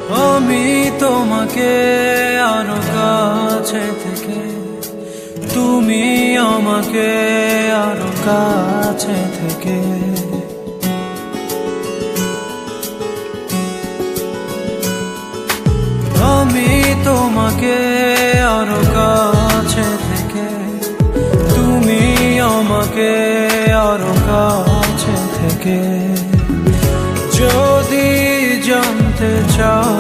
আমি তোমাকে আরো কাছে থেকে, তুমি আমাকে আরো কাছে থেকে। আমি তোমাকে আরো কাছে থেকে, তুমি আমাকে আরো কাছে থেকে। যদি জানতে চাও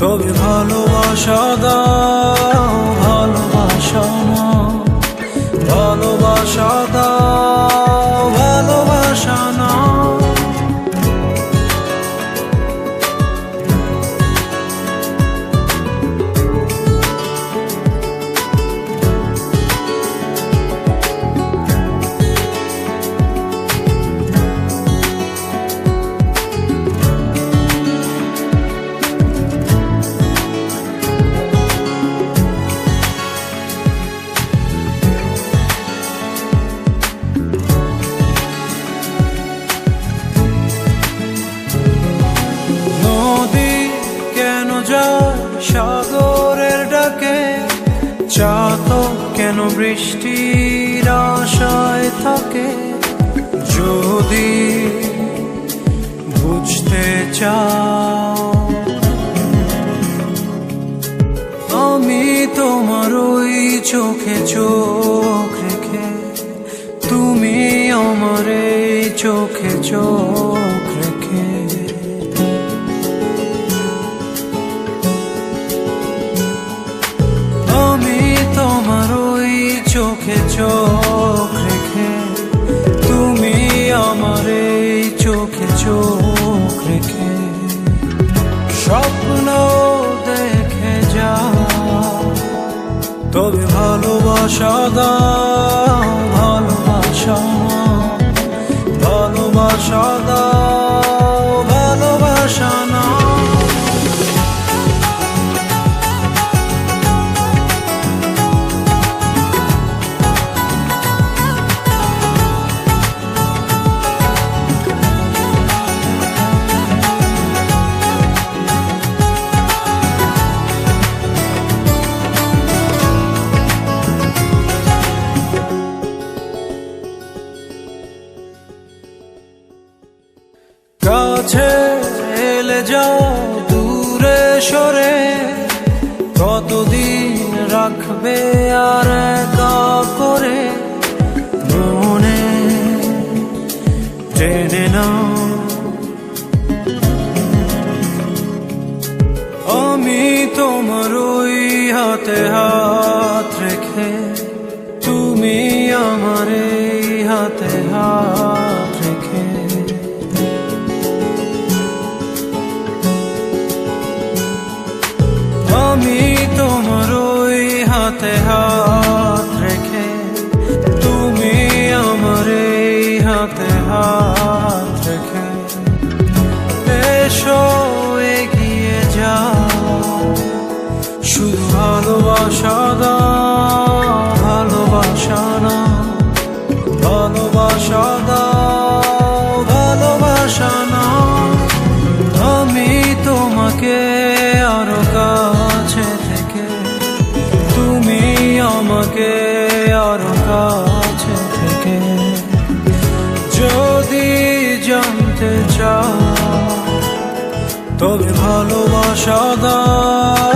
তবে ভালোবাসা দাও, ভালোবাসা না, ভালোবাসা দাও, ভালোবাসা না। সাগরের ডাকে চাতক কেন বৃষ্টির আশায় থাকে? যদি বুঝতে চাও আমি তোমার ওই চোখে চোখ রেখে, তুমি আমার এই চোখে চোখ রেখে। তোমার ওই চোখে চোখ রেখে, তুমি আমার এই চোখে চোখ রেখে। স্বপ্ন দেখে যাও তবে ভালোবাসা দাও, ভালোবাসা না, ভালোবাসা দাও, ভালোবাসা না। কাছে এলে যাও দূরে সরে, কতদিন রাখবে আর একা করে? মনে টেনে নাও আমি তোমার ওই হাতে হাত রেখে, তুমি আমার এই হাতে হাত রেখে। আমি তোমার ওই হাতে হাত রেখে, তুমি আমার এই হাতে হাত রেখে। এসো এগিয়ে যাও, শুধু ভালোবাসা দাও, ভালোবাসা না, ভালোবাসা দাও, ভালোবাসা না। আমি তোমাকে আরো কাছে থেকে, তুমি আমাকে আরো কাছে থেকে। যদি জানতে চাও তবে ভালোবাসা দাও,